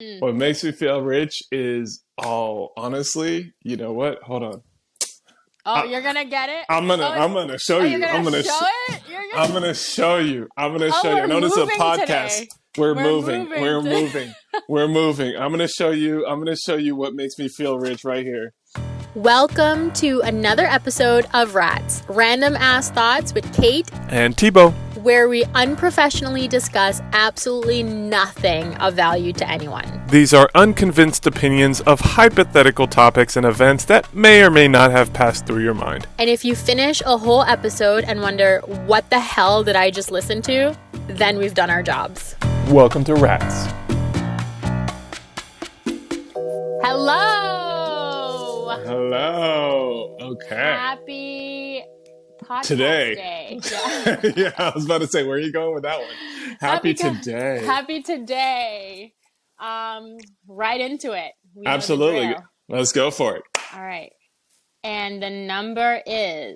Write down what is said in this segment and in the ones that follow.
Mm. What makes me feel rich is, oh, honestly, you know what? Hold on. Oh, I, you're gonna get it? I'm gonna show You're you. gonna show it? I'm gonna show you. I'm gonna Oh, show you. I we're know this is a moving podcast. today. We're We're moving. moving We're to moving. We're moving. I'm gonna show you. I'm gonna show you what makes me feel rich right here. Welcome to another episode of RATz, Random Ass Thoughts with Kate And Tebow. where we unprofessionally discuss absolutely nothing of value to anyone. These are unconvinced opinions of hypothetical topics and events that may or may not have passed through your mind. And if you finish a whole episode and wonder, what the hell did I just listen to? Then we've done our jobs. Welcome to RATz. Hello! Hello. Okay. Happy podcast Today. day. Yeah. Yeah, I was about to say, where are you going with that one? Happy today. Happy today. Right into it. We know the Absolutely. drill. Let's go for it. All right. And the number is...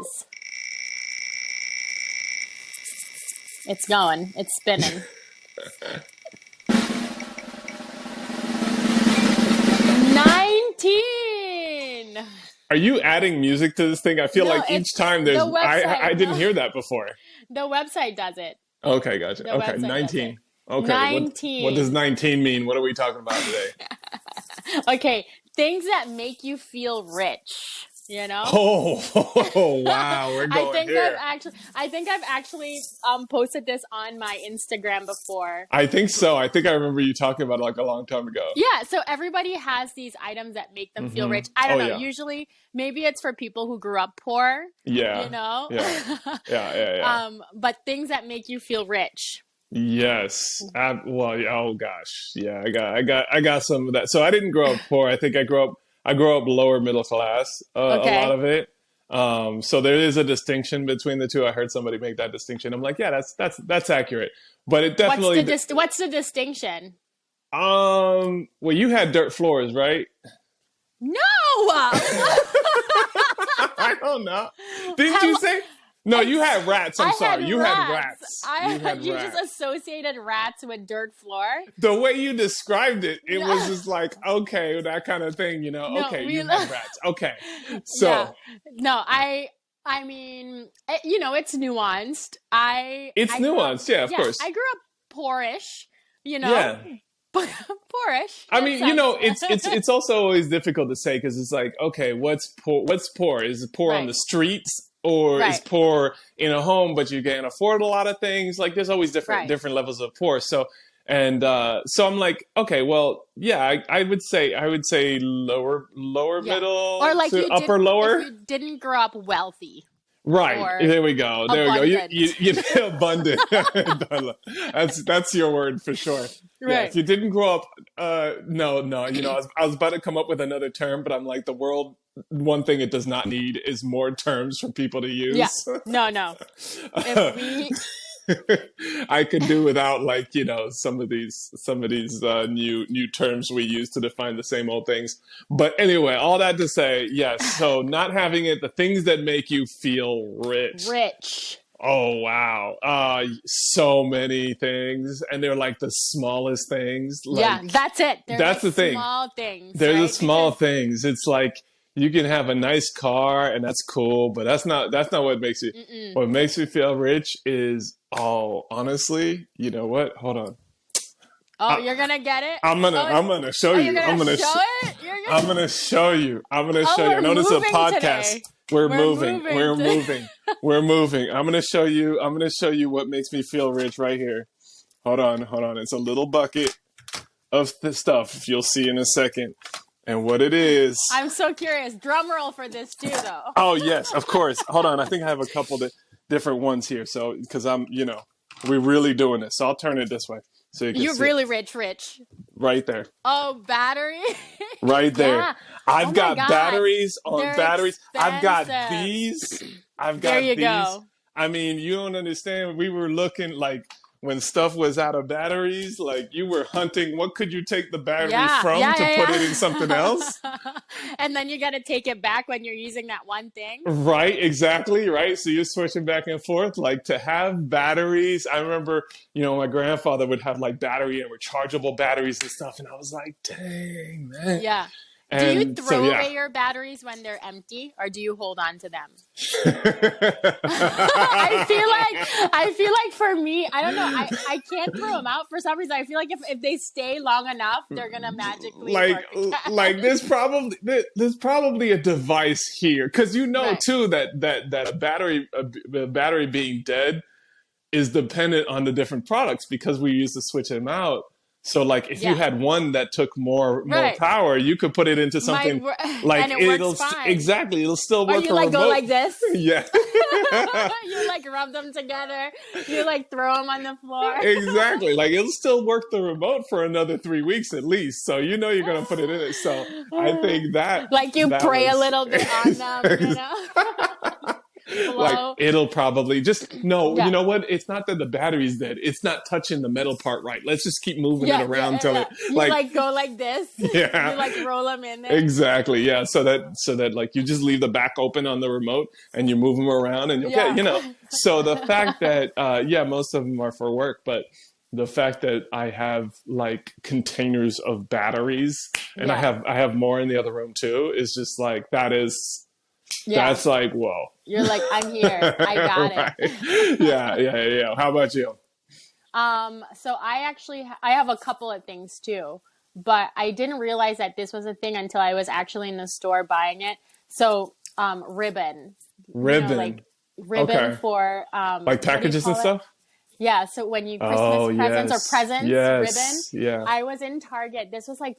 It's going. It's spinning. 19. Are you adding music to this thing? I feel No, like each it's time the there's website. I didn't No. hear that before. The website does it. Okay, gotcha. The Okay, website does 19. it. Okay. 19. What does 19 mean? What are we talking about today? Okay, things that make you feel rich. You know? Oh, wow, we're I going think here. I've actually posted this on my Instagram before. I think so. I think I remember you talking about it like a long time ago. Yeah, so everybody has these items that make them feel rich. I don't know. Yeah. Usually, maybe it's for people who grew up poor. Yeah. You know. Yeah. But things that make you feel rich. Yes. Well, oh gosh. Yeah, I got some of that. So I didn't grow up poor. I think I grew up lower middle class. Okay. A lot of it. So there is a distinction between the two. I heard somebody make that distinction. I'm like, yeah, that's accurate. But it definitely What's the distinction? Well, you had dirt floors, right? No. I don't know. Didn't you say? No, you had RATz. I'm sorry. You had RATz. You just associated RATz with dirt floor. The way you described it, it was just like, okay, that kind of thing, you know. No, okay, you had RATz. Okay, so yeah. No, I mean, you know, it's nuanced. It's nuanced, yeah, of course. I grew up poorish, you know. Yeah. Poorish. I mean, you know, it's also always difficult to say because it's like, okay, what's poor? What's poor? Is it poor on the streets? Or is poor in a home, but you can afford a lot of things. Like there's always different levels of poor. So so I'm like, okay, well, yeah, I would say lower middle or like to upper lower. If you didn't grow up wealthy. Right. There we go. You abundant. That's your word for sure. Right. Yeah, if you didn't grow up, no. You know, I was about to come up with another term, but I'm like, the world. One thing it does not need is more terms for people to use. Yeah. No. I could do without, like, you know, some of these new terms we use to define the same old things. But anyway, all that to say, yes. So not having it, the things that make you feel rich. Oh, wow. So many things. And they're like the smallest things. Like, yeah, that's it. That's the thing. Small things. They're the small things. It's like, you can have a nice car and that's cool, but that's not what makes you. What makes you feel rich is, oh, honestly, you know what? Hold on. Oh, you're gonna get it? I'm gonna show you. I'm gonna show you. I know this is a podcast. Today. We're moving. We're moving. I'm gonna show you what makes me feel rich right here. Hold on. It's a little bucket of the stuff you'll see in a second. And what it is. I'm so curious. Drum roll for this too, though. Oh, yes, of course. Hold on. I think I have a couple of different ones here. So, because we're really doing this. So I'll turn it this way. So you can You're see really rich. Right there. Oh, battery? Right there. Yeah. I've got God. batteries on They're batteries. expensive. I've got these. There you go. I mean, you don't understand. We were looking like when stuff was out of batteries, like you were hunting. What could you take the battery from to put it in something else? And then you got to take it back when you're using that one thing. Right, exactly, right. So you're switching back and forth. Like to have batteries. I remember, my grandfather would have like battery and rechargeable batteries and stuff. And I was like, dang, man. Yeah. Do you And so, throw yeah. away your batteries when they're empty, or do you hold on to them? I feel like for me, I don't know. I can't throw them out for some reason. I feel like if they stay long enough, they're gonna magically work again. Like there's probably a device here because Right. too that a battery being dead is dependent on the different products because we used to switch them out. So like if you had one that took more Right. power, you could put it into something like and it works fine. Exactly, it'll still work. Or you for like remote. go like this. Yeah. You like rub them together. You like throw them on the floor. Exactly. Like it'll still work the remote for another 3 weeks at least. So you're gonna put it in it. So I think that like you pray a little bit on them, Like it'll probably just no. Yeah. You know what? It's not that the battery's dead. It's not touching the metal part right. Let's just keep moving it around till it you like go like this. Yeah. You like roll them in there. Exactly. Yeah. So that like you just leave the back open on the remote and you move them around and you'll get. So the fact that most of them are for work, but the fact that I have like containers of batteries and I have more in the other room too is just like that's like, whoa. You're like, I'm here. I got it. Yeah. How about you? So I have a couple of things too, but I didn't realize that this was a thing until I was actually in the store buying it. So, ribbon. Like ribbon for, like packages and stuff? Yeah, so when you Christmas presents ribbon. Yeah. I was in Target. This was like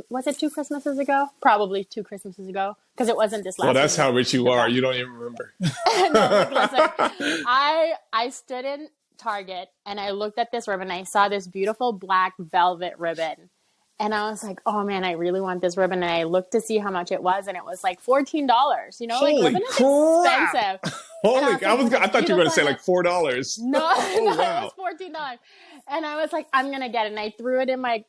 was it 2 Christmases ago? Probably 2 Christmases ago. Because it wasn't this last Well, that's how rich you are. You don't even remember. No, listen. I stood in Target and I looked at this ribbon. I saw this beautiful black velvet ribbon. And I was like, oh man, I really want this ribbon. And I looked to see how much it was, and it was like $14. Holy ribbon is expensive. I thought you were going to say like $4. No, it was $14. And I was like, I'm gonna get it. And I threw it in my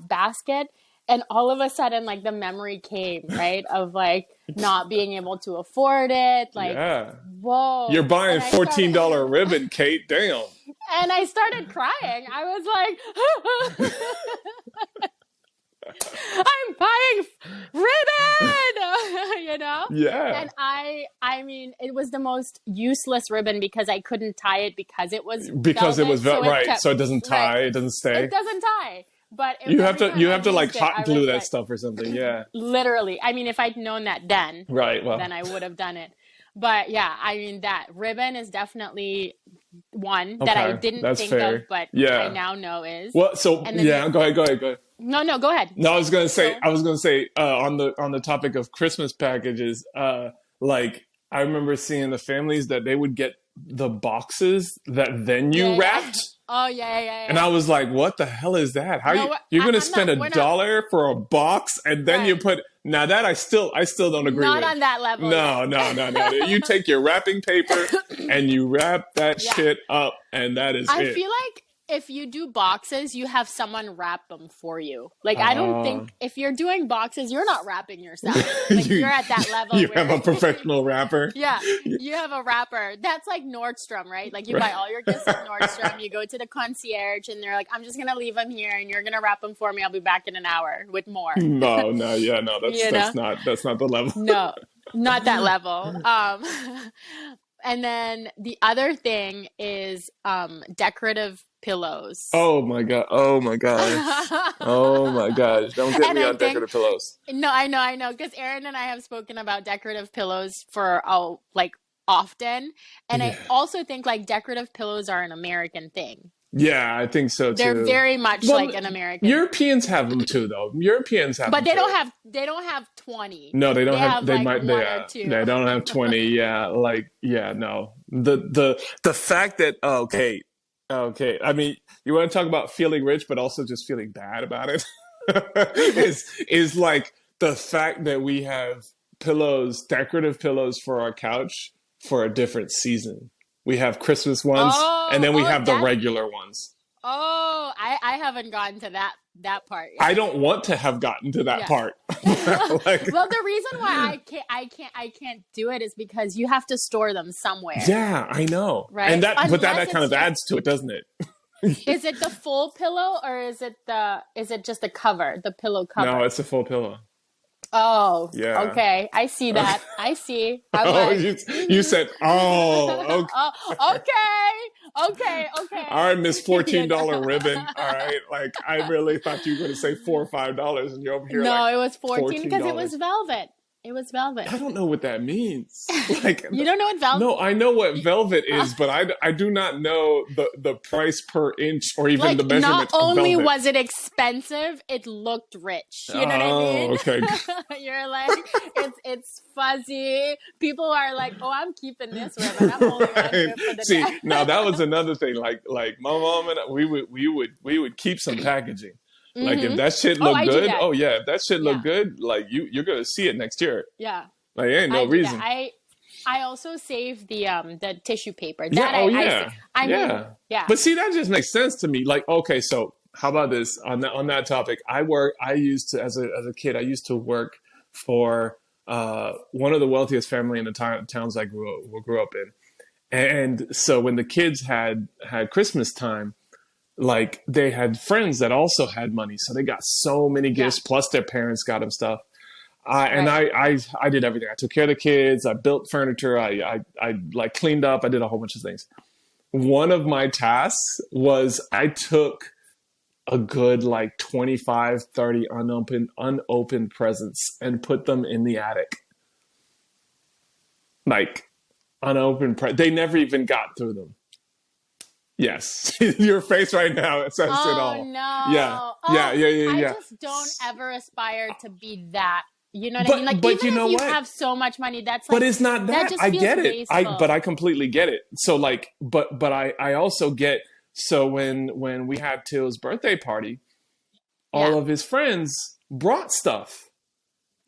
basket. And all of a sudden, like the memory came, right, of like not being able to afford it. Like, whoa. You're buying $14 ribbon, Kate. Damn. And I started crying. I was like, I'm buying ribbon, Yeah. And I mean, it was the most useless ribbon because I couldn't tie it because it was velvet, so it doesn't tie, it doesn't stay. It doesn't tie. But you have to like hot glue that stuff or something. Yeah. Literally. I mean, if I'd known that then, then I would have done it. But yeah, I mean, that ribbon is definitely one that I didn't think of, but I now know is. Well, so go ahead. No, go ahead. No, I was gonna say on the topic of Christmas packages, like I remember seeing the families that they would get the boxes that then you wrapped. Oh yeah. And I was like, what the hell is that? You're gonna spend $1 for a box and then you put now that I still don't agree with. Not on that level. No. You take your wrapping paper and you wrap that shit up and that is it. I feel like if you do boxes, you have someone wrap them for you. Like, I don't think if you're doing boxes, you're not wrapping yourself. Like, you're at that level. You have a professional wrapper. Yeah, you have a wrapper. That's like Nordstrom, right? Like, you buy all your gifts at Nordstrom. You go to the concierge, and they're like, "I'm just gonna leave them here, and you're gonna wrap them for me. I'll be back in an hour with more." No. That's not the level. No, not that level. And then the other thing is decorative pillows. Oh my gosh. Oh my gosh. Don't get me on decorative pillows. No, I know. Because Aaron and I have spoken about decorative pillows for often. And I also think like decorative pillows are an American thing. Yeah, I think so too. They're very much like an American. Europeans have them too, though. But they don't have 20. No, they don't have. They like might. One or two. They don't have 20. Yeah, no. The fact that okay. I mean, you want to talk about feeling rich, but also just feeling bad about it. is like the fact that we have decorative pillows for our couch for a different season. We have Christmas ones, and then we have the regular ones. Oh, I haven't gotten to that part I yet. don't want to have gotten to that Yeah. part. Like, Well, the reason why I can't do it is because you have to store them somewhere, yeah, I know. right? And but Unless that kind it's of just, adds to it, doesn't it? is it the full pillow or is it just the cover, the pillow No, cover? it's a full pillow. Oh, Yeah. okay. I see that. I see. I'm Oh, like, you said, oh, okay. oh, okay. All right, Miss You know? $14 ribbon. All right. Like, I really thought you were going to say $4 or $5, and you're over here like No, it was 14 because it was $14. velvet. It was velvet. I don't know what that means. Like, You don't know what velvet? no, I know what velvet is, but I do not know the price per inch or even Like, the measurement not only of velvet. was it expensive, it looked rich. You know what I mean? Okay. You're like, it's fuzzy. People are like, oh, I'm keeping this ribbon. I'm holding on to it for the See, day. now that was another thing. Like my mom and we would keep some packaging. Like if that shit Oh, looked I do good, that. oh yeah, if that shit looked Yeah. good, like you're gonna see it next year. Yeah. Like ain't no I do reason. that. I also save the tissue paper. Yeah. That Oh I yeah. I mean, Yeah. yeah. But see, that just makes sense to me. Like, okay, so how about this on that topic? I used to as a kid, I used to work for one of the wealthiest family in the towns I grew up in. And so when the kids had Christmas time, like they had friends that also had money, so they got so many gifts. Yeah. Plus, their parents got them stuff. And Right. I did everything. I took care of the kids. I built furniture. I like cleaned up. I did a whole bunch of things. One of my tasks was I took a good like 25, 30 unopened presents and put them in the attic. Like they never even got through them. Yes. Your face right now, it says it all. Oh no. Yeah. Oh, Yeah. I just don't ever aspire to be that. You know what But- I mean? Like but even you know if you what? have so much money, that's like But it's not that. just I feels get it. wasteful. But I completely get it. So like, but I also get, so when we had Till's birthday party, all Yeah. of his friends brought stuff.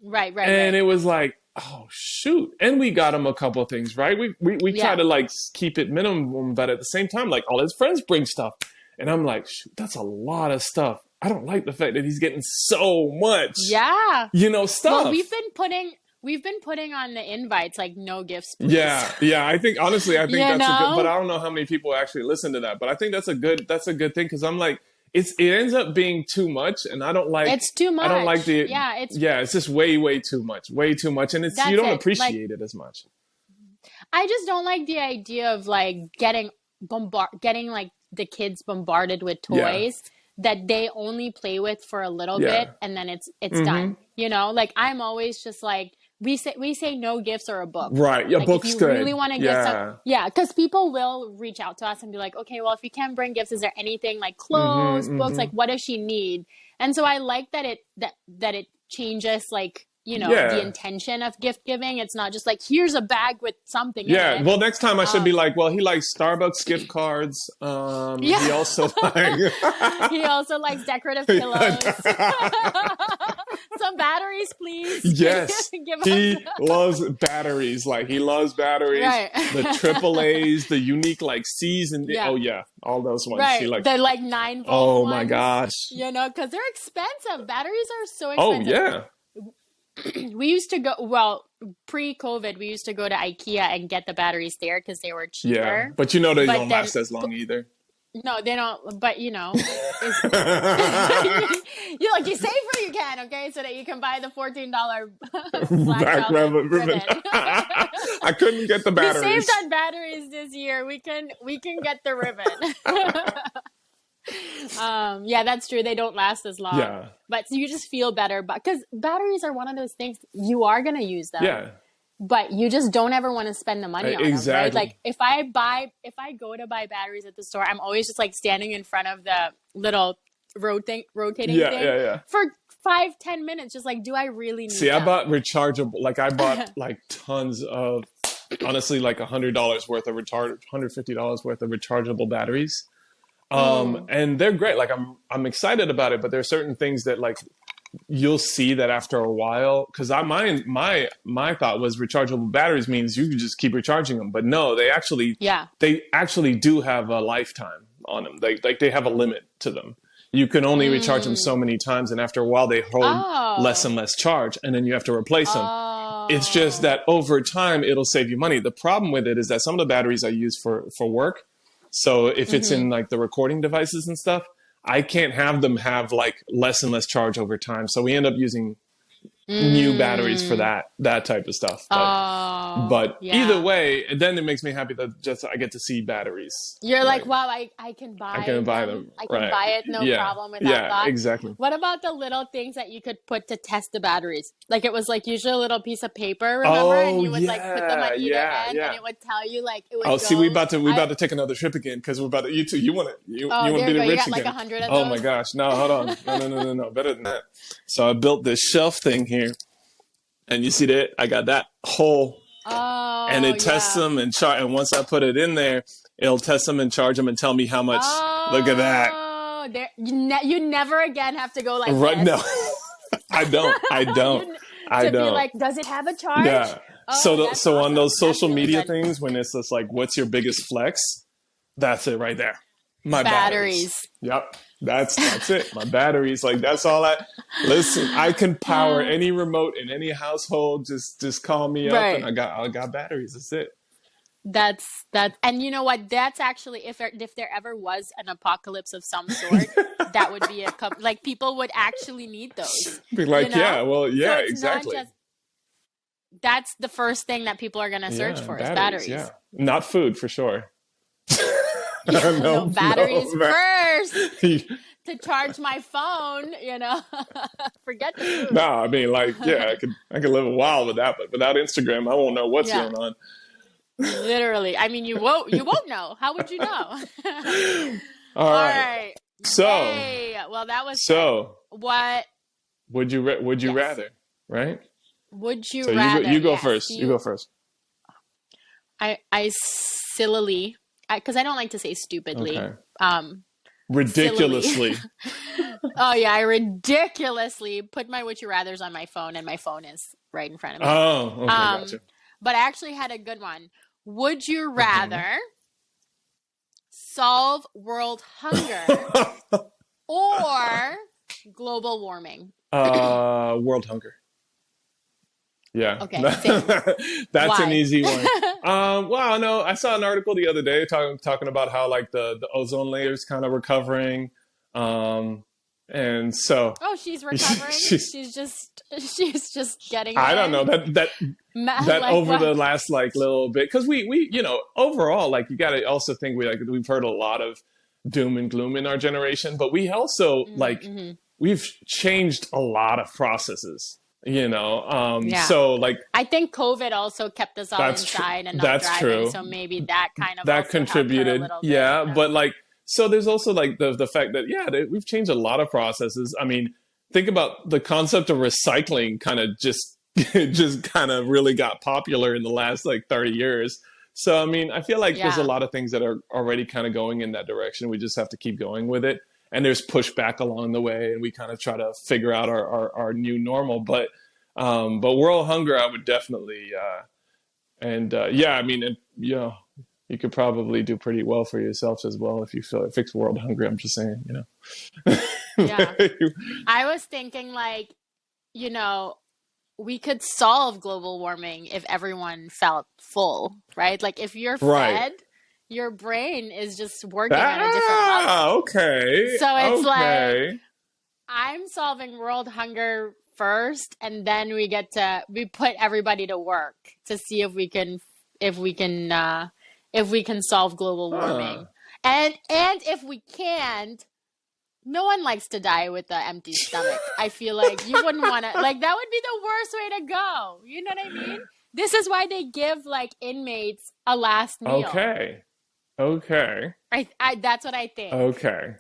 Right. And it was like, oh shoot. And we got him a couple of things, right? We Yeah. try to like keep it minimum, but at the same time, like all his friends bring stuff. And I'm like, shoot, that's a lot of stuff. I don't like the fact that he's getting so much, Yeah. stuff. Well, we've been putting on the invites like no gifts, please. Yeah. I think honestly, I think You that's a good. know? But I don't know how many people actually listen to that. But I think that's a good thing because I'm like, it ends up being too much, and I don't like. It's too much. I don't like the. Yeah, it's just way too much, and it's That's you don't it. appreciate it as much. I just don't like the idea of like getting like the kids bombarded with toys that they only play with for a little bit and then it's done. You know, like I'm always just like we say no gifts or a book. Right. Yeah, like book's if you good. really want to get some, because people will reach out to us and be like, okay, well, if you can't bring gifts, is there anything like clothes, books, like what does she need? And so I like that it changes like, you know, the intention of gift giving. It's not just like, here's a bag with something in it. Well, next time I should be like, well, he likes Starbucks gift cards. He also he also likes decorative pillows. Some batteries, please. Yes, Give he us- loves batteries. Like he loves batteries. Right. The AAA's, the unique like C's and Yeah. oh yeah, all those ones. Right, She likes. they're like 9 volt Oh my ones, gosh. you know, because they're expensive. Batteries are so Oh expensive. yeah. We used to go, well, pre-COVID, we used to go to IKEA and get the batteries there because they were cheaper. Yeah, but you know they But don't then- last as long either. No, they don't, but you know, you save where you can, okay, so that you can buy the $14 black Back velvet ribbon. I couldn't get the We batteries. saved on batteries this year. We can get the ribbon. Yeah, that's true. They don't last as long. Yeah. But you just feel better, because batteries are one of those things you are gonna use them. Yeah. But you just don't ever want to spend the money on Exactly. them, right? Like if I go to buy batteries at the store, I'm always just like standing in front of the little rotating thing Yeah. for 5-10 minutes, just like, do I really need See, them? I bought rechargeable. Like I bought like tons of, honestly, like $100 worth of $150 worth of rechargeable batteries. And they're great. Like I'm excited about it, but there are certain things that like you'll see that after a while, because my thought was rechargeable batteries means you can just keep recharging them, but no, they actually do have a lifetime. on them. Like they have a limit to them. You can only recharge them so many times, and after a while, they hold less and less charge, and then you have to replace them. It's just that over time, it'll save you money. The problem with it is that some of the batteries I use for work, so if it's in like the recording devices and stuff, I can't have them have like less and less charge over time. So we end up using new batteries for that type of stuff. But either way, then it makes me happy that just I get to see batteries. You're like, wow, I can buy I can buy them. I can buy it, no problem without thought. Exactly. What about the little things that you could put to test the batteries? Like it was like usually a little piece of paper, remember? And you would like put them at either end and it would tell you like it would go, see, we about to take another trip again because we're about to you want to be the rich again. Like 100 of oh those? My gosh. No, hold on. No. Better than that. So I built this shelf thing here. And you see that I got that hole, and it tests them and chart. And once I put it in there, it'll test them and charge them and tell me how much. Look at that. You never again have to go like right? This. No, I don't. I don't. Be like, does it have a charge? Yeah. So awesome. On those social really media good. things, when it's just like, what's your biggest flex? That's it right there. My batteries. Yep. That's it. My batteries. Like that's all listen, I can power any remote in any household. Just call me up and I got batteries. That's it. That's and you know what? That's actually if there ever was an apocalypse of some sort, that would be like people would actually need those. Be like, so exactly. That's the first thing that people are going to search for is batteries. Yeah. Not food for sure. No, batteries first to charge my phone, forget the food. No, I mean like, I could live a while with that, but without Instagram, I won't know what's going on. Literally. I mean, you won't know. How would you know? All right. So, well, that was what would you rather, right? Would you so rather? You go first. You go first. I sillily, because I don't like to say stupidly. Okay. Ridiculously. I ridiculously put my would you rathers on my phone, and my phone is right in front of me. Oh, okay, gotcha. But I actually had a good one. Would you rather solve world hunger or global warming? World hunger. Yeah. Okay. That's an easy one. Well, no, I saw an article the other day talking about how like the ozone layer is kind of recovering. And so she's recovering. she's just getting I don't know that like over the last like little bit, because we overall, like, you got to also think we've heard a lot of doom and gloom in our generation, but we also we've changed a lot of processes. So like I think COVID also kept us all inside and not driving. True. So maybe that kind of that contributed. But like, so there's also like the fact that we've changed a lot of processes. I mean, think about the concept of recycling. Kind of just kind of really got popular in the last like 30 years. So I mean, I feel like there's a lot of things that are already kind of going in that direction. We just have to keep going with it. And there's pushback along the way, and we kind of try to figure out our new normal. But world hunger, I would definitely, I mean, you could probably do pretty well for yourselves as well if you fix world hunger. I'm just saying, Yeah, I was thinking like, we could solve global warming if everyone felt full, right? Like if you're fed. Your brain is just working on a different level. Okay. So it's like I'm solving world hunger first, and then we put everybody to work to see if we can solve global warming. And if we can't, no one likes to die with an empty stomach. I feel like you wouldn't want to, like, that would be the worst way to go. You know what I mean? This is why they give like inmates a last meal. Okay. That's what I think. Okay.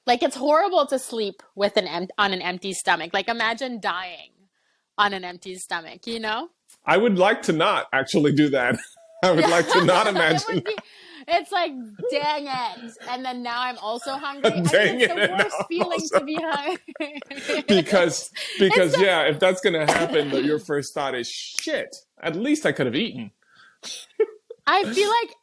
Like, it's horrible to sleep with on an empty stomach. Like, imagine dying on an empty stomach, I would like to not actually do that. I would like to not imagine. It's like, dang it. And then now I'm also hungry. It's the worst feeling to be hungry. Because if that's going to happen, your first thought is, shit, at least I could have eaten. I feel like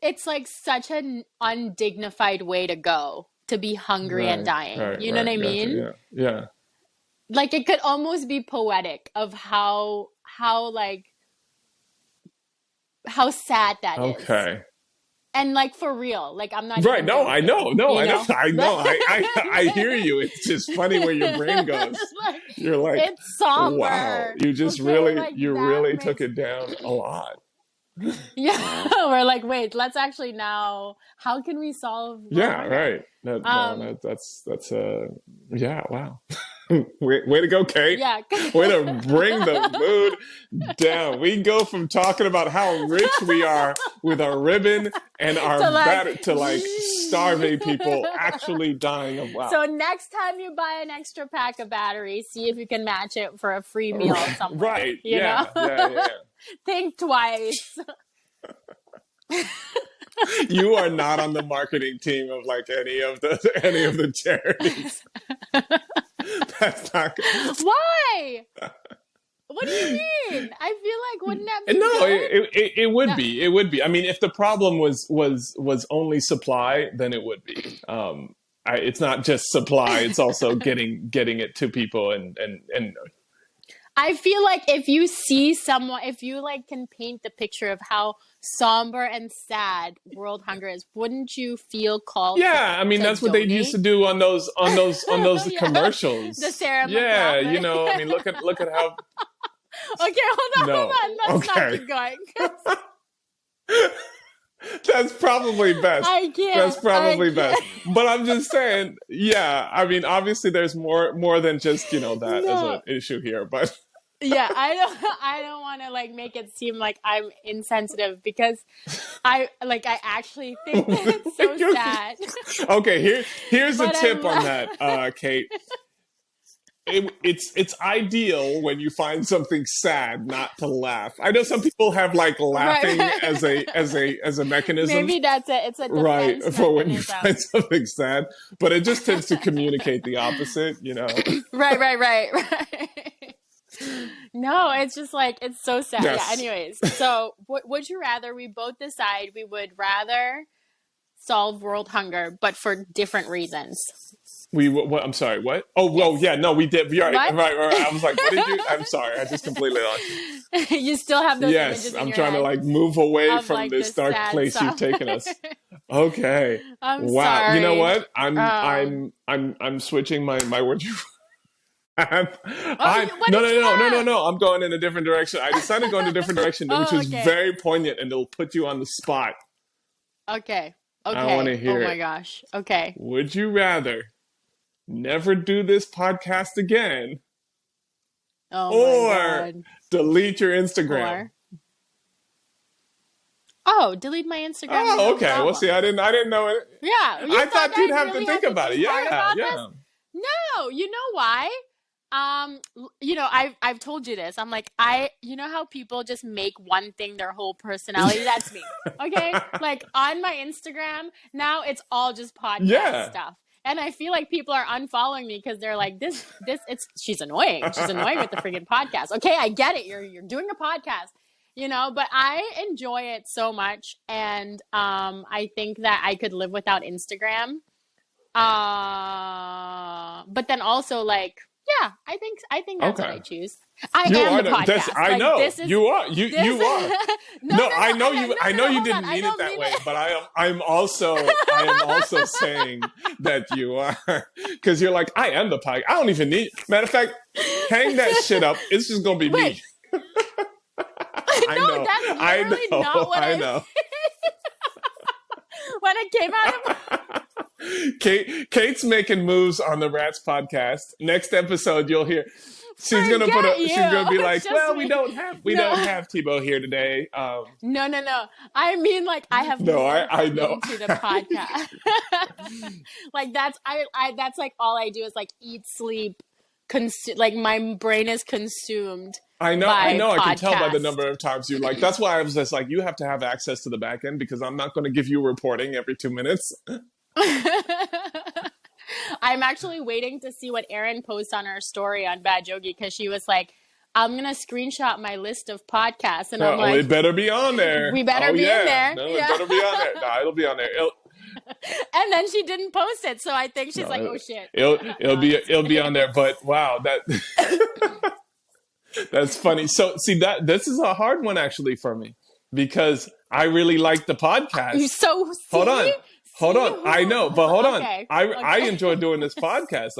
it's like such an undignified way to go, to be hungry and dying. You know what I Gotcha. mean? Yeah. Yeah. Like it could almost be poetic of how like how sad that is. Okay. And like for real, like I'm not Right. even No, I know. joking, No, you I know. know? I know. I hear you. It's just funny where your brain goes. Like, You're like, it's somber. wow, you just Okay, really, like you that really makes took it down a lot. yeah. We're like, wait, let's actually now. How can we solve world Yeah. hunger? Right. No, Um, that's yeah. Wow. Way to go, Kate. yeah. Way to bring the mood down. We go from talking about how rich we are with our ribbon and our So like, to like starving people actually dying of wow. so next time you buy an extra pack of batteries, see if you can match it for a free meal somewhere. Right. You Yeah. know? Yeah. Think twice. You are not on the marketing team of like any of the charities. That's not good. Why? What do you mean? I feel like wouldn't that be No, good? it would No. be. It would be. I mean, if the problem was only supply, then it would be. It's not just supply; it's also getting it to people and I feel like if you see someone, if you like can paint the picture of how somber and sad world hunger is, wouldn't you feel called? yeah. I mean, to that's what they used to do on those Yeah. commercials. The Sarah Yeah, McLachlan. you know. I mean, look at how. Okay, hold No, on. Let's not okay. keep going. That's probably best. I can't. That's probably I best. can't. But I'm just saying, yeah. I mean, obviously, there's more than just that as No. an issue here. But Yeah, I don't want to like make it seem like I'm insensitive because I actually think that it's so sad. okay, here's a But tip I'm on that, Kate. It's ideal when you find something sad not to laugh. I know some people have like laughing Right. as a mechanism. Maybe that's it. It's a Right, defense for when you mechanism. find something sad, but it just tends to communicate the opposite, Right. No, it's just like it's so sad. Yes. Yeah. Anyways, so would you rather? We both decide we would rather solve world hunger, but for different reasons. What? I'm sorry. What? Oh, well, yeah. No, we did. Right. What? I was like, what did you? I'm sorry. I just completely lost. You still have those Yes, images in I'm your trying to head like move away of, from like, this this dark sad place song. you've taken us. Okay. I'm Wow. sorry. You know what? I'm switching my word. what No, did you have? no. I'm going in a different direction. I decided to go in a different direction, Oh, which is okay. very poignant, and it'll put you on the spot. Okay. I wanna hear Oh my it. gosh. Okay. Would you rather never do this podcast again Oh or my god. delete your Instagram? Delete my Instagram. Oh, no okay. problem. Well, see, I didn't know it. Yeah. You I thought you'd have really to think about it. hard Yeah, about this? yeah. No, you know why? I've told you this. I'm like, you know how people just make one thing their whole personality? That's me. Okay? Like on my Instagram, now it's all just podcast stuff. And I feel like people are unfollowing me because they're like, she's annoying. She's annoying with the freaking podcast. Okay, I get it. You're doing a podcast, but I enjoy it so much. And I think that I could live without Instagram. But then also like, yeah, I think that's what I choose. I am the podcast. I know you are. You are. No, I know you. I know you didn't hold on. mean it that way, but I am also saying that you are because you're like I am the podcast. I don't even need. Matter of fact, hang that shit up. It's just gonna be me. I know. Not what I know. When it came out of Kate's making moves on the RATz podcast. Next episode, you'll hear. She's gonna be like, "Well, we don't have Thibaut here today." No. I mean, like, I have I know into the podcast. Like that's that's like all I do is like eat, sleep, like my brain is consumed. I know. I can tell by the number of times you like. That's why I was just like, you have to have access to the back end because I'm not going to give you reporting every 2 minutes. I'm actually waiting to see what Erin posts on her story on Bad Yogi because she was like, I'm going to screenshot my list of podcasts. And I'm like, it better be on there. We better be in there. No, it better be on there. No, it'll be on there. And then she didn't post it. So I think she's like, oh shit. It'll be on there. But wow, that's funny. So see this is a hard one actually for me because I really like the podcast. Hold on. I know, but hold on. I enjoy doing this podcast.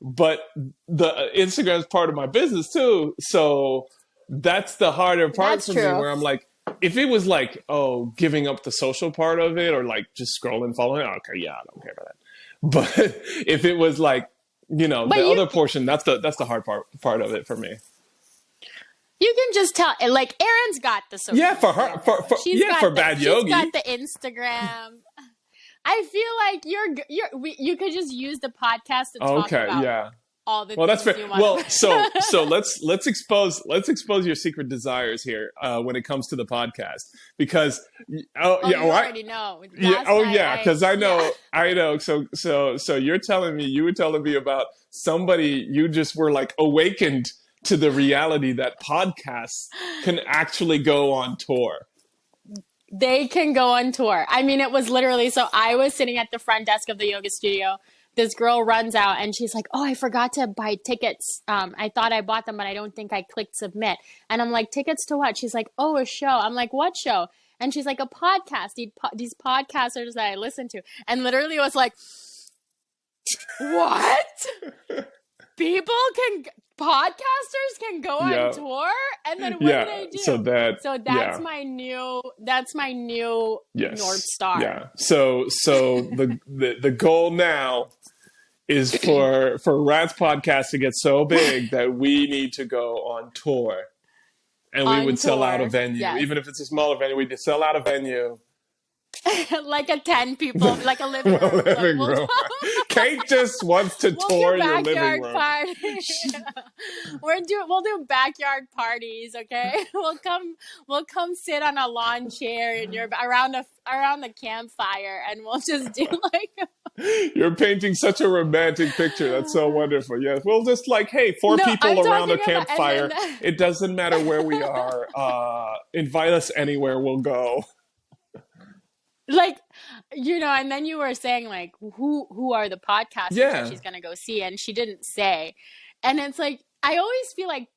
But the Instagram is part of my business too. So that's the harder part for me where I'm like, if it was like, giving up the social part of it or like just scrolling, following, okay, yeah, I don't care about that. But if it was like, other portion, that's the hard part of it for me. You can just tell, like Erin's got the social. Yeah, for her, for Bad Yogi. She's got the Instagram. I feel like you could just use the podcast to talk about all the. Well, that's fair. Well, so let's expose your secret desires here when it comes to the podcast because you already know. Because I know. So you were telling me about somebody you just were like awakened to the reality that podcasts can actually go on tour. They can go on tour. I mean, it was literally, so I was sitting at the front desk of the yoga studio. This girl runs out and she's like, I forgot to buy tickets. I thought I bought them, but I don't think I clicked submit. And I'm like, tickets to what? She's like, a show. I'm like, what show? And she's like, a podcast. These podcasters that I listen to. And literally it was like, what? Podcasters can go on tour, and then what do they do? So that's my new North Star. Yeah. So the goal now is for RATz podcast to get so big that we need to go on tour, and we would sell out a venue, even if it's a smaller venue. We'd sell out a venue. Like a 10 people, like a living room. Kate just wants to tour your living room. We'll do backyard parties, okay? We'll come sit on a lawn chair and you're around the campfire, and we'll just do like. You're painting such a romantic picture. That's so wonderful. Yes, we'll just like, hey, four people around a campfire. It doesn't matter where we are. Invite us anywhere. We'll go. Like, and then you were saying like, who are the podcasters that she's going to go see? And she didn't say. And it's like, I always feel like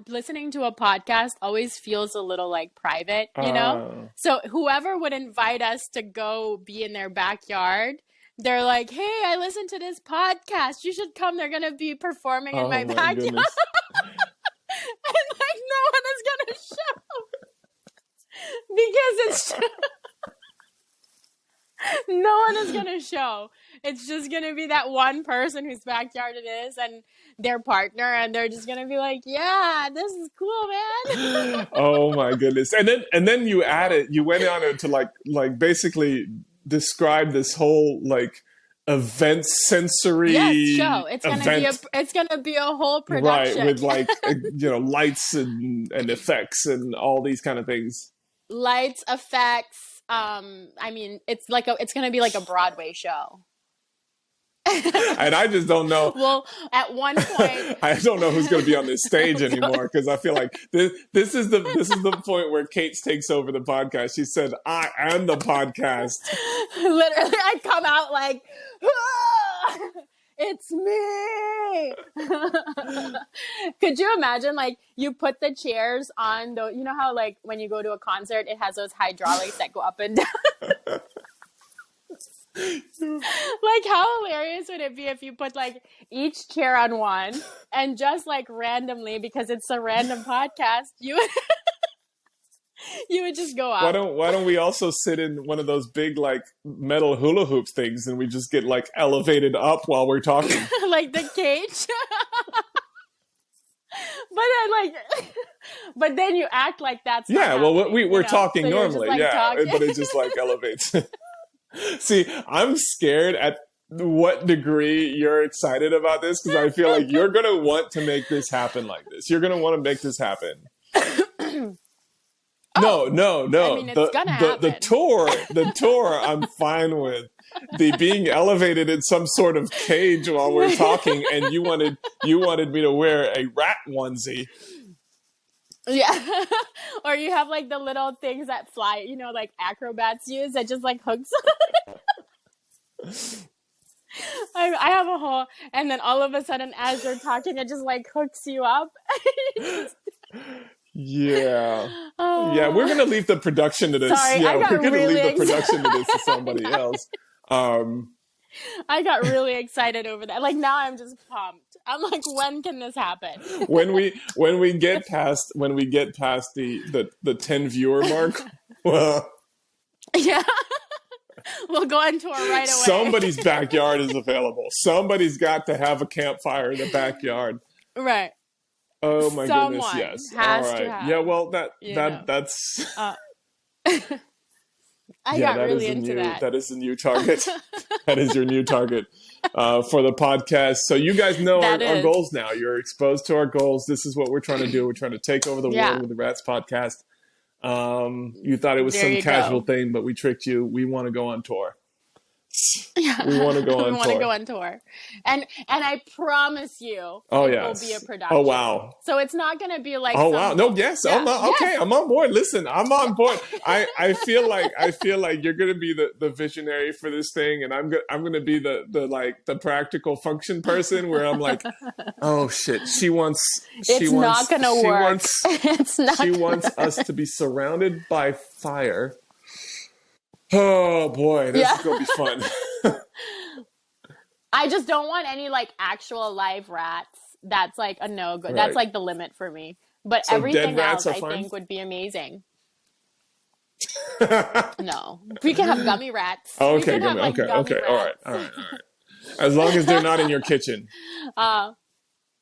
listening to a podcast always feels a little like private, So whoever would invite us to go be in their backyard, they're like, hey, I listened to this podcast. You should come. They're going to be performing in my backyard. And like, no one is going to show. Because it's no one is going to show. It's just going to be that one person whose backyard it is and their partner, and they're just going to be like, yeah, this is cool, man. Oh my goodness. And then you went on to like basically describe this whole like event sensory show. It's gonna be a whole production. Right, with like lights and effects and all these kind of things. Lights, effects. I mean, it's going to be like a Broadway show. And I just don't know. Well, at one point, I don't know who's going to be on this stage anymore because I feel like this is the point where Kate takes over the podcast. She said, "I am the podcast." Literally, I come out like, ah, it's me. Could you imagine, like, you put the chairs on the, how like when you go to a concert, it has those hydraulics that go up and down. Like, how hilarious would it be if you put like each chair on one and just like randomly, because it's a random podcast, you would just go out. Why don't we also sit in one of those big like metal hula hoops things and we just get like elevated up while we're talking? Like the cage. But then you act like that's not happening, we're talking so normally, like, talking. But it just like elevates. See, I'm scared at what degree you're excited about this because I feel like you're going to want to make this happen like this. You're going to want to make this happen. No. I mean, it's gonna happen. The tour I'm fine with. The being elevated in some sort of cage while we're talking and you You wanted me to wear a rat onesie. Yeah. Or you have like the little things that fly, you know, like acrobats use that just like hooks. I have a whole, and then all of a sudden as you're talking, it just like hooks you up. Yeah. Yeah, we're going to leave the production to this. Sorry, Yeah, I got we're going to really leave the production to this to somebody else. I got really excited over that. Like now I'm just pumped. I'm like, when can this happen? when we get past the 10 viewer mark, well, Yeah. We'll go on tour right away. Somebody's backyard is available. Somebody's got to have a campfire in the backyard. Right. Oh my Someone goodness, yes. has All right. to have, yeah, well you know. that's I yeah, got that really is into that. That is the new target. That is your new target for the podcast. So you guys know our goals now. You're exposed to our goals. This is what we're trying to do. We're trying to take over the world with the RATz podcast. You thought it was some casual thing, but we tricked you. We want to go on tour. Yeah. We want to go on tour. We want to go on tour. And I promise you it will be a production. Oh, wow. So it's not going to be like wow. No, yes. Yeah. Okay, I'm on board. Listen, I'm on board. I feel like you're going to be the visionary for this thing, and I'm going to be the practical function person where I'm like, "Oh shit, she wants not going to work. She wants us to be surrounded by fire." Oh boy, this is gonna be fun. I just don't want any like actual live rats. That's like a no-go. Right. That's like the limit for me. But so everything else I think would be amazing. No, we can have gummy rats. Oh, okay, gummy rats. All right. As long as they're not in your kitchen.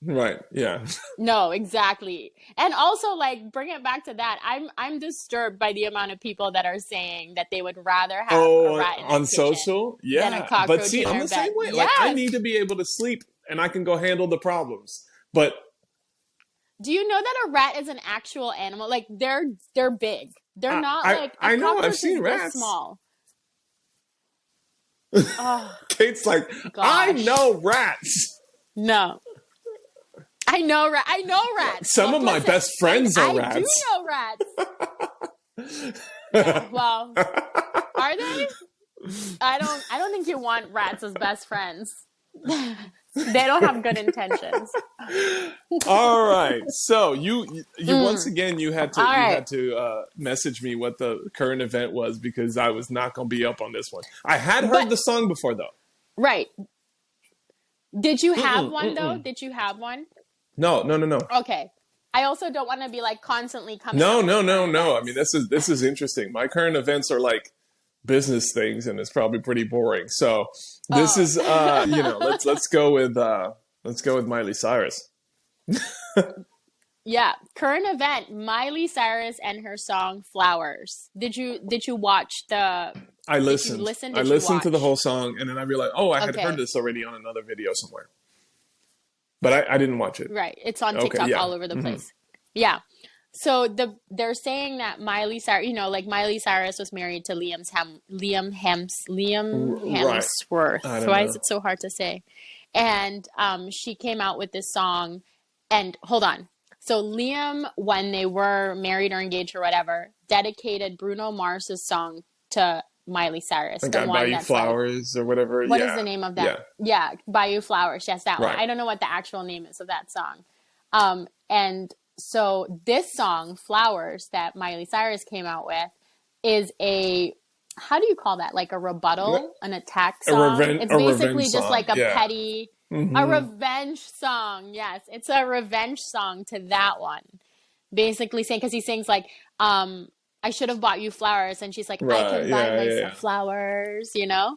Right. Yeah. No, exactly. And also, like, bring it back to that. I'm disturbed by the amount of people that are saying that they would rather have a rat in on social, than a cockroach. But see, I'm the same way. Yes. Like, I need to be able to sleep, and I can go handle the problems. But do you know that a rat is an actual animal? Like, they're big. They're not like I know. I've seen rats. Small. Kate's like, gosh. I know rats. No. I know rats. Some of my best friends are rats. I do know rats. Yeah, well, are they? I don't think you want rats as best friends. They don't have good intentions. All right. So you once again you had to message me what the current event was because I was not going to be up on this one. I had heard the song before though. Right. Did you have one though? Did you have one? No. Okay. I also don't want to be like constantly coming. No. I mean, this is interesting. My current events are like business things, and it's probably pretty boring. So this is let's go with Miley Cyrus. Yeah, current event: Miley Cyrus and her song "Flowers." Did you watch the? I listened. I listened to the whole song, and then I realized, I had heard this already on another video somewhere. But I didn't watch it. Right. It's on TikTok all over the place. Yeah. So they're saying that Miley Cyrus, Miley Cyrus was married to Liam Hemsworth. Why is it so hard to say? And she came out with this song. And hold on. So Liam, when they were married or engaged or whatever, dedicated Bruno Mars's song to Miley Cyrus. Like Buy You Flowers or whatever. What is the name of that? Yeah, Buy You Flowers. Yes, that one. I don't know what the actual name is of that song. And so this song, Flowers, that Miley Cyrus came out with is how do you call that? Like a rebuttal, an attack song? It's basically just like a petty, a revenge song. Yes, it's a revenge song to that one. Basically saying, because he sings like, I should have bought you flowers. And she's like, I can buy myself flowers, And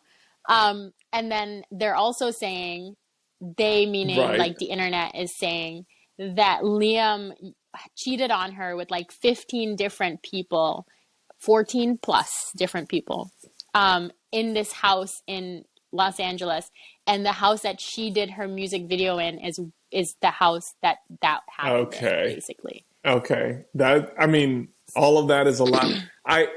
then they're also saying, meaning like the internet is saying that Liam cheated on her with like 15 different people, 14 plus different people, in this house in Los Angeles. And the house that she did her music video in is the house that happened in, basically. Okay. I mean, all of that is a lot. I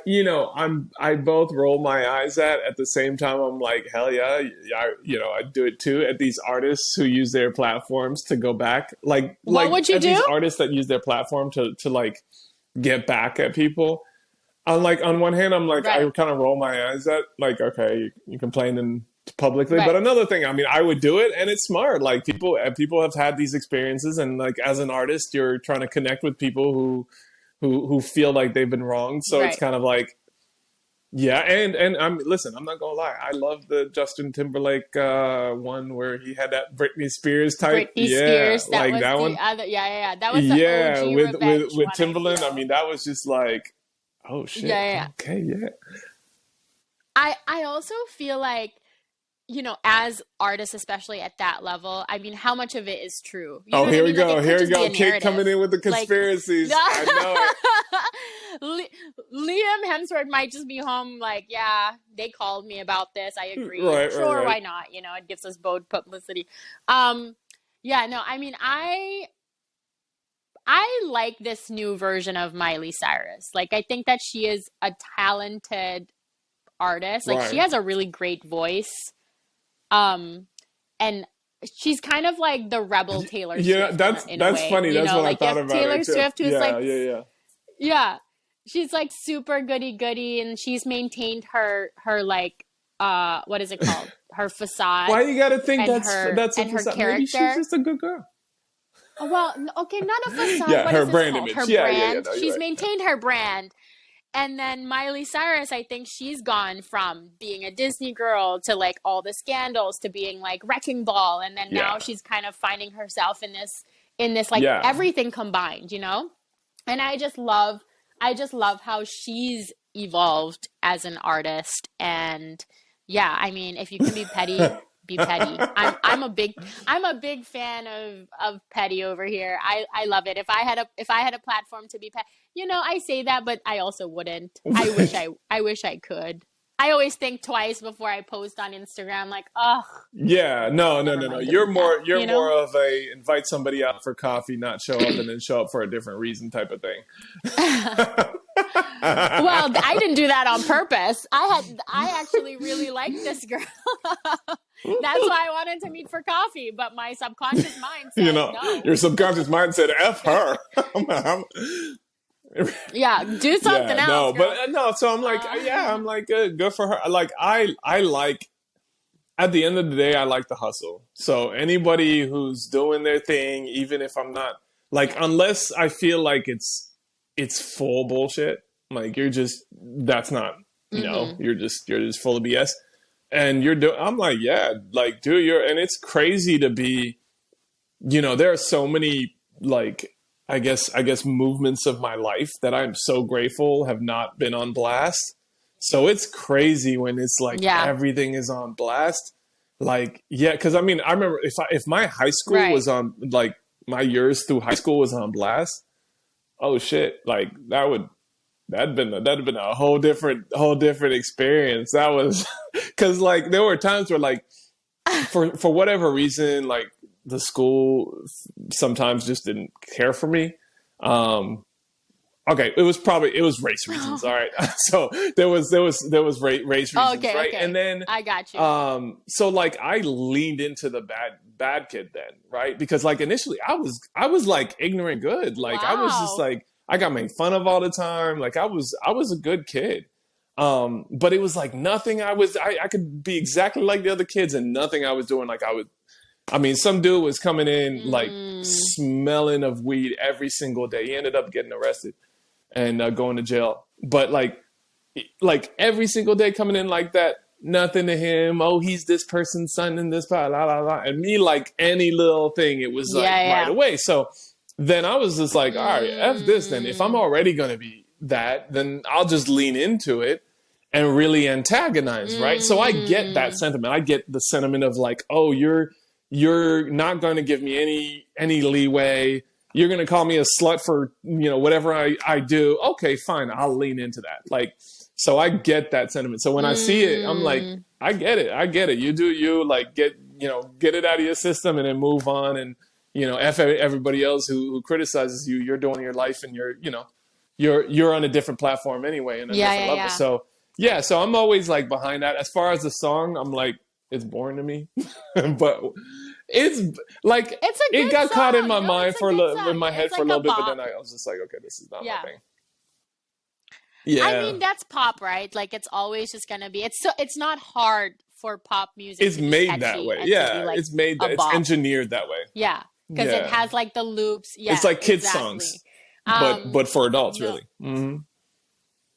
both roll my eyes at the same time. I'm like, hell yeah, I do it too. At these artists who use their platforms to go back, What would you at these do? artists that use their platform to like get back at people. I'm like, on one hand, I'm like, I Right. kind of roll my eyes at like, okay, you complaining publicly, but Right. another thing, I mean, I would do it, and it's smart. Like people have had these experiences, and like as an artist, you're trying to connect with people who feel like they've been wronged. So it's Right. kind of like, yeah, and I'm not gonna lie, I love the Justin Timberlake one where he had that Britney Spears type, Britney yeah, Spears. That like was that the one, other. Yeah, yeah, yeah. That was the yeah, OG with revenge with one. I Timberland. I feel. mean, that was just like, oh Yeah, shit, yeah, yeah. okay, yeah, I also feel like, as artists, especially at that level, I mean, how much of it is true? You know oh, what I here we mean? Like, go, it could here we just be go, a Kate narrative. coming in with the Like, conspiracies. I know it. Liam Hemsworth might just be home, like, yeah, they called me about this. I agree. Right, right, Sure, right. why not? It gives us both publicity. Um, yeah, no, I mean, I like this new version of Miley Cyrus. Like, I think that she is a talented artist. Like, she Right. has a really great voice. Um, and she's kind of like the rebel Taylor Yeah, Swift in a that's way, funny. That's what I like you thought have about her Taylor too. Swift who's like, Yeah, yeah, yeah. yeah, she's like super goody goody, and she's maintained her like, what is it called? Her Why facade you gotta think and that's a her facade? Maybe she's character. just a good girl. Well, okay, not a facade. Yeah, What her is this brand called? Her image. Yeah, yeah, yeah. brand. No, you're She's right. maintained her brand. And then Miley Cyrus, I think she's gone from being a Disney girl to like all the scandals to being like Wrecking Ball, and then now Yeah, she's kind of finding herself in this like yeah. everything combined. And I just love how she's evolved as an artist. And yeah, I mean, if you can be petty, be petty. I'm a big fan of petty over here. I love it. If I had a platform to be petty, I say that, but I also wouldn't. I wish I could. I always think twice before I post on Instagram, like, oh, Yeah, no, no, never no, no. mind doing that, You're more of a invite somebody out for coffee, not show up and then show up for a different reason type of thing. Well, I didn't do that on purpose. I actually really liked this girl. That's why I wanted to meet for coffee, but my subconscious mind You said know, no. your subconscious mind said F her. I'm- Yeah, do something yeah, else, no, but girl. no, so I'm like, yeah, I'm like, good for her. Like, I like, at the end of the day, I like the hustle. So anybody who's doing their thing, even if I'm not, like, Yeah. unless I feel like it's full bullshit, like that's not, Mm-hmm. you're just full of BS. And I'm like, yeah, like, dude, and it's crazy to be, there are so many, like, I guess movements of my life that I'm so grateful have not been on blast. So it's crazy when it's like Yeah. everything is on blast. Like, yeah, because I mean, I remember if my high school Right. was on, like, my years through high school was on blast. Oh shit! Like that'd been a whole different experience. That was because like there were times where like for whatever reason like the school sometimes just didn't care for me. Um, okay, it was race reasons. All right, so there was race reasons, Okay, right? okay. And then I got you. so like I leaned into the bad kid then, right? Because like initially I was like ignorant good. Like I was just Wow. like I got made fun of all the time. Like I was a good kid. But it was like nothing I could be exactly like the other kids and nothing I was doing like I mean, some dude was coming in like Mm. smelling of weed every single day. He ended up getting arrested and going to jail. But like every single day coming in like that, nothing to him. Oh, he's this person's son and this blah blah blah. Blah. And me, like any little thing, it was like Yeah, right yeah. away. So then I was just like, all right, F this then. If I'm Mm. already gonna be that, then I'll just lean into it and really antagonize, right? So I get that Mm. sentiment. I get the sentiment of like, oh, you're not going to give me any leeway. You're going to call me a slut for whatever I do. Okay, fine. I'll lean into that. Like, so I get that sentiment. So when I see it, I'm like, Mm. I get it. You do you. Like get it out of your system and then move on. And F everybody else who criticizes you. You're doing your life, and you're on a different platform anyway, and a different level. Yeah. So so I'm always like behind that. As far as the song, I'm like, it's boring to me, but it's like It's a good it got song, caught in my no? mind It's a good song. in my head It's for a like little a bit, but bop. then I was just like, okay, this is not my Yeah. thing. Yeah, I mean, that's pop, right? Like, it's always just gonna be. It's not hard for pop music. it's to be made catchy that way. and to Yeah, be like it's made a that. It's bop. engineered that way. Yeah, because it Yeah, has like the loops. Yeah, it's like kids exactly. songs, but for adults, No, really. Hmm.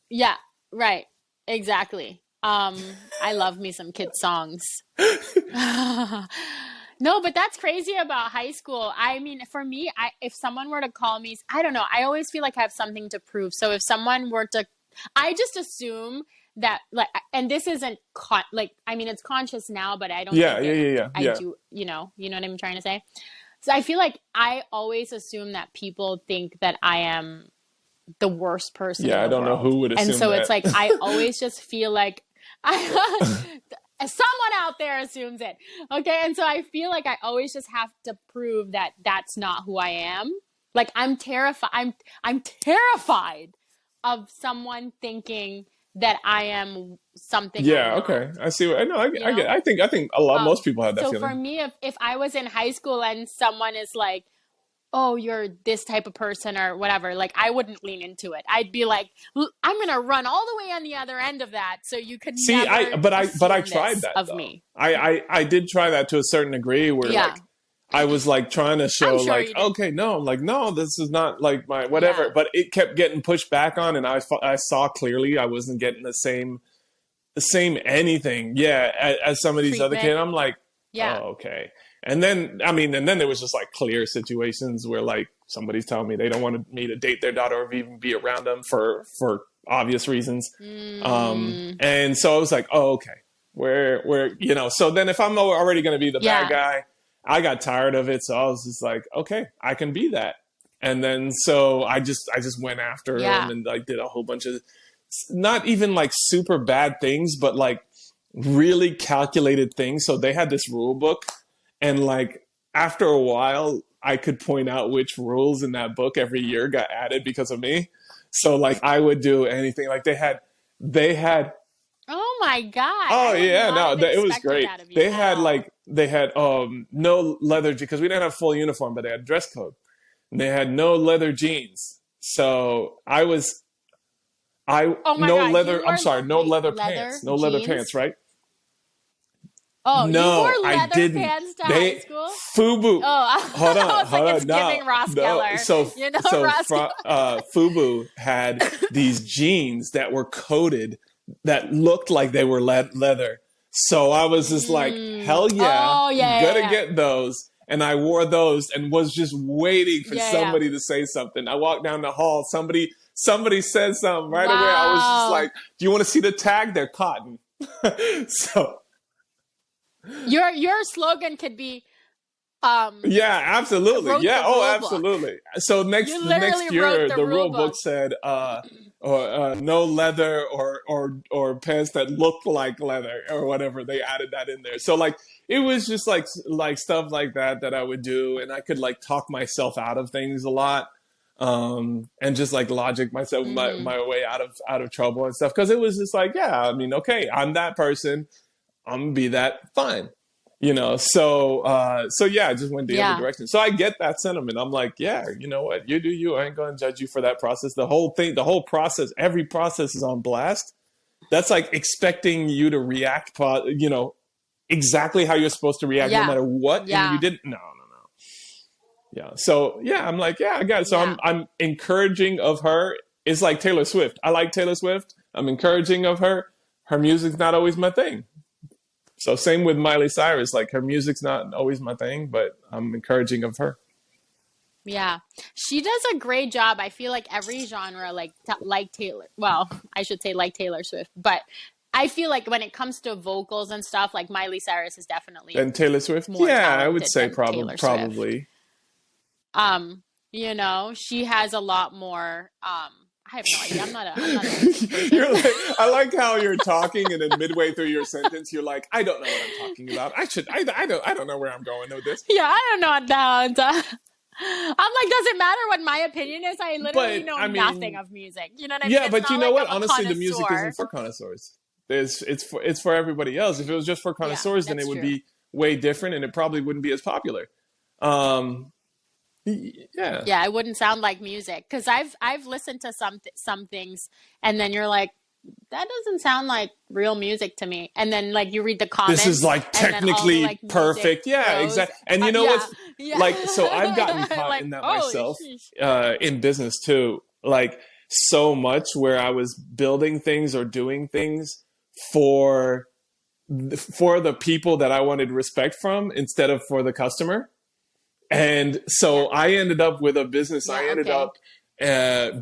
yeah, right, exactly. I love me some kid songs. No, but that's crazy about high school. I mean, for me, if someone were to call me, I don't know. I always feel like I have something to prove. So if someone were to, I just assume that like, and this isn't like, I mean, it's conscious now, but I don't Yeah, think I yeah. do, you know what I'm trying to say? So I feel like I always assume that people think that I am the worst person in Yeah, I the don't know world. who would And assume so that. it's like, I always just feel like someone out there assumes it. Okay. And so I feel like I always just have to prove that that's not who I am. Like I'm terrified. I'm terrified of someone thinking that I am something I'm Yeah, not. okay. I see. I know. I You get. know? I think most people have that So for feeling. me, if I was in high school and someone is like, oh, you're this type of person or whatever, like I wouldn't lean into it. I'd be like, I'm going to run all the way on the other end of that. So you could See, never but I assume tried this that of though. me. I did try that to a certain degree where Yeah. like I was like trying to show I'm sure like, you did. okay, no, I'm like, no, this is not like my whatever. Yeah. But it kept getting pushed back on, and I saw clearly I wasn't getting the same anything. Yeah, as some of these other Treatment. kids. I'm like, Yeah. oh, okay. And then there was just like clear situations where like somebody's telling me they don't want me to date their daughter or even be around them for obvious reasons. And so I was like, oh, okay, where so then if I'm already going to be the bad guy, I got tired of it. So I was just like, okay, I can be that. And then so I just went after him and like did a whole bunch of not even like super bad things, but like really calculated things. So they had this rule book, and like after a while I could point out which rules in that book every year got added because of me. So like I would do anything. Like they had Oh my God. oh yeah, no, it was expected great. that of you They at had all. like no leather because we didn't have full uniform, but they had dress code. And they had no leather jeans. So Oh my no God, leather. you I'm wore sorry, no leather leather pants. No leather jeans? pants, right? Oh, you No, wore I leather didn't. pants to high school? Fubu. Oh, Hold on, I was like, it's no, giving Ross no. Geller. So, You know, Ross Geller. Fubu had these jeans that were coated that looked like they were leather. So I was just like, hell yeah, Oh, yeah, gotta yeah. get those. And I wore those and was just waiting for Yeah, somebody to say something. I walked down the hall, somebody said something right away. I was just Wow. like, do you want to see the tag? They're cotton. So Your slogan could be yeah, absolutely. wrote Yeah, the oh, rule book. Absolutely. So You next literally year, wrote the the rule rule book book. said, no leather or pants that look like leather or whatever. They added that in there. So like it was just like stuff like that I would do, and I could like talk myself out of things a lot, and just like logic myself my way out of trouble and stuff. Because it was just like, yeah, I mean, okay, I'm that person. I'm gonna be that. Fine. So yeah, I just went the other direction. So I get that sentiment. I'm like, yeah, you know what? You do you. I ain't going to judge you for that process. The whole process, every process is on blast. That's like expecting you to react, exactly how you're supposed to react no matter what. Yeah. And you didn't. No. Yeah. So yeah, I'm like, yeah, I got it. So I'm encouraging of her. It's like Taylor Swift. I like Taylor Swift. I'm encouraging of her. Her music's not always my thing. So same with Miley Cyrus, like her music's not always my thing, but I'm encouraging of her. Yeah. She does a great job. I feel like every genre, like Taylor, well, I should say like Taylor Swift, but I feel like when it comes to vocals and stuff, like Miley Cyrus is definitely And Taylor Swift? more Yeah, I would talented say than Taylor probably. Swift. She has a lot more, I have no idea. I'm not a music person. I like how you're talking, and then midway through your sentence, you're like, I don't know what I'm talking about. I don't know where I'm going with this. Yeah, I don't know what that. I'm like, does it matter what my opinion is? I literally know nothing of music. You know what I mean? Yeah, but you know what? Honestly, the music connoisseur. isn't for connoisseurs. It's for everybody else. If it was just for connoisseurs, then it would be way different, and it probably wouldn't be as popular. Yeah, it wouldn't sound like music, because I've listened to some things, and then you're like, that doesn't sound like real music to me. And then like you read the comments. This is like technically like, perfect. Yeah, exactly. And you know what's like, so I've gotten caught like, in that myself in business too. Like so much where I was building things or doing things for the people that I wanted respect from instead of for the customer. And so I ended up with a business. I ended up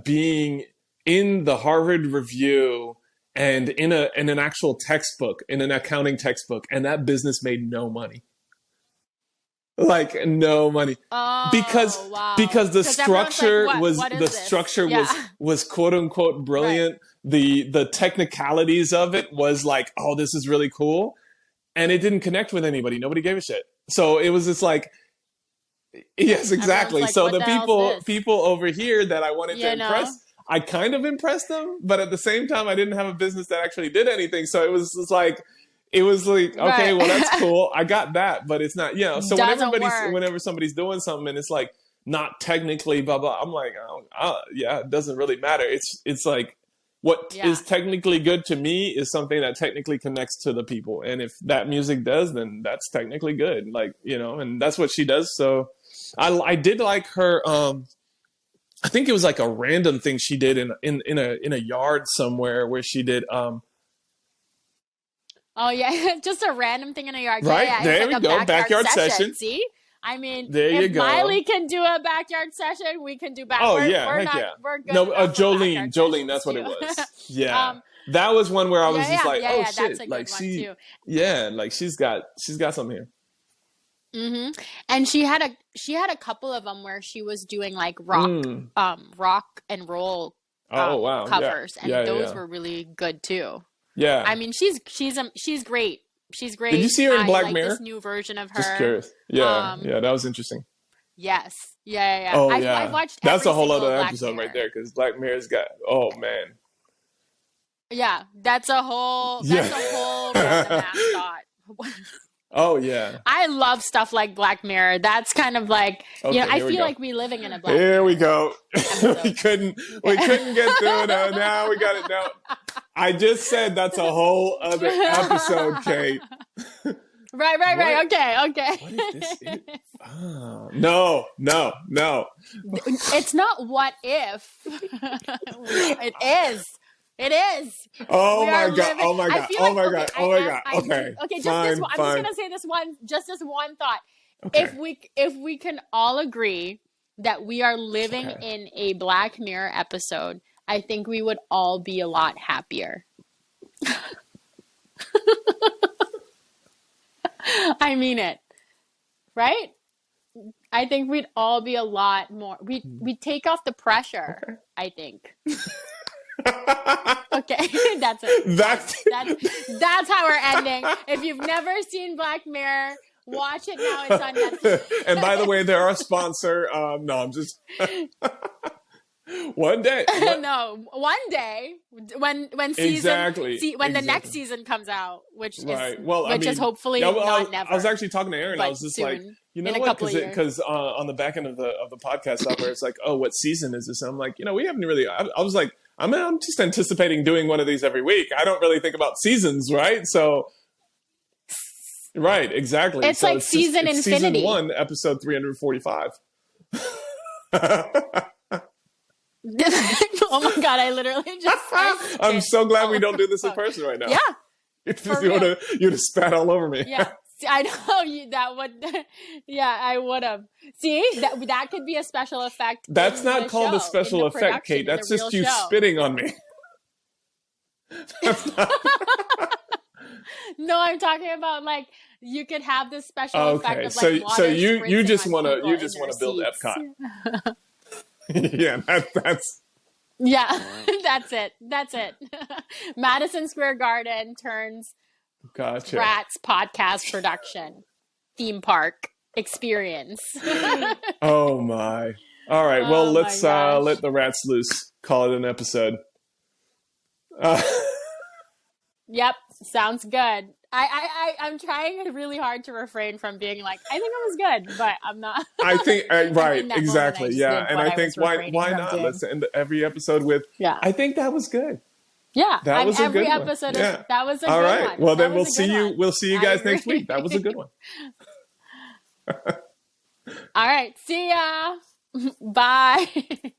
being in the Harvard Review and in an actual textbook, in an accounting textbook, and that business made no money. Like no money. Because the structure was quote unquote brilliant. Right. The technicalities of it was like, oh, this is really cool. And it didn't connect with anybody. Nobody gave a shit. So it was just like, yes, exactly. Like, so the people over here that I wanted to impress, I kind of impressed them, but at the same time, I didn't have a business that actually did anything. So it was just like, okay, well, that's cool. I got that, but it's not, So whenever somebody's doing something and it's like not technically blah, blah, I'm like, it doesn't really matter. It's like what is technically good to me is something that technically connects to the people. And if that music does, then that's technically good. Like, and that's what she does. So I did like her, I think it was like a random thing she did in a yard somewhere where she did oh yeah, just a random thing in a yard. Right, yeah. There we go, backyard session. See, I mean, there you if go. Miley can do a backyard session, we can do we're good. No, Jolene, that's what it was. Yeah, that was one where I was just like, oh shit, that's a good like she, too. Like she's got something here. Mm-hmm. And she had a couple of them where she was doing like rock and roll covers, and those were really good too. Yeah, I mean she's great. She's great. Did you see her in Black Mirror? This new version of her. Just curious. Yeah, that was interesting. Yes. Yeah. Oh, I've watched. That's a whole other Black episode Mirror. right there, because Black Mirror's got. Oh man. Yeah, that's a whole random ass thought. Oh yeah, I love stuff like Black Mirror. That's kind of like I feel like we're living in a Black Mirror. Here we go. we couldn't get through it. Now we got it down. I just said that's a whole other episode, Kate. Right. Okay. What is this? Oh, no. It's not what if. It is. It is. Oh my god. Okay. Okay, I'm just gonna say this one thought. Okay. If we can all agree that we are living in a Black Mirror episode, I think we would all be a lot happier. I mean it. Right? I think we'd all be a lot more. We'd take off the pressure, I think. Okay, that's it. That's how we're ending. If you've never seen Black Mirror, watch it now. It's on Netflix. And by the way, they're our sponsor. No, I'm just one day. No, one day when season when the next season comes out, which is hopefully not never. I was actually talking to Aaron. I was just soon, like, you know what? Because on the back end of the podcast software, it's like, oh, what season is this? And I'm like, we haven't really. I was like, I'm just anticipating doing one of these every week. I don't really think about seasons, right? So, right, exactly. It's like season infinity. Season 1, episode 345. Oh my god! I literally just. I'm so glad we don't do this in person right now. Yeah, you'd have spat all over me. Yeah. I know that would. Yeah, I would have. See, that could be a special effect. That's not called a special effect, Kate. That's just you spitting on me. No, I'm talking about like you could have this special effect of like water. So you just want to build Epcot. Yeah, that's. Yeah, that's it. That's it. Madison Square Garden turns Gotcha. RATz podcast production theme park experience. Oh my. All right. Well, Oh my let's let gosh. the rats loose. Call it an episode. Uh, Yep, sounds good. I'm trying really hard to refrain from being like, I think it was good, but I'm not. I think And right, in that moment, I exactly. just Yeah, did and what I I think was refraining why from not? doing. Let's end every episode with Yeah. I think that was good. Yeah. That was a Every good one. episode is, Yeah. that was a All good right. one. Well, That then was a good one. we'll see you I guys next week. That was a agree. good one. All right. See ya. Bye.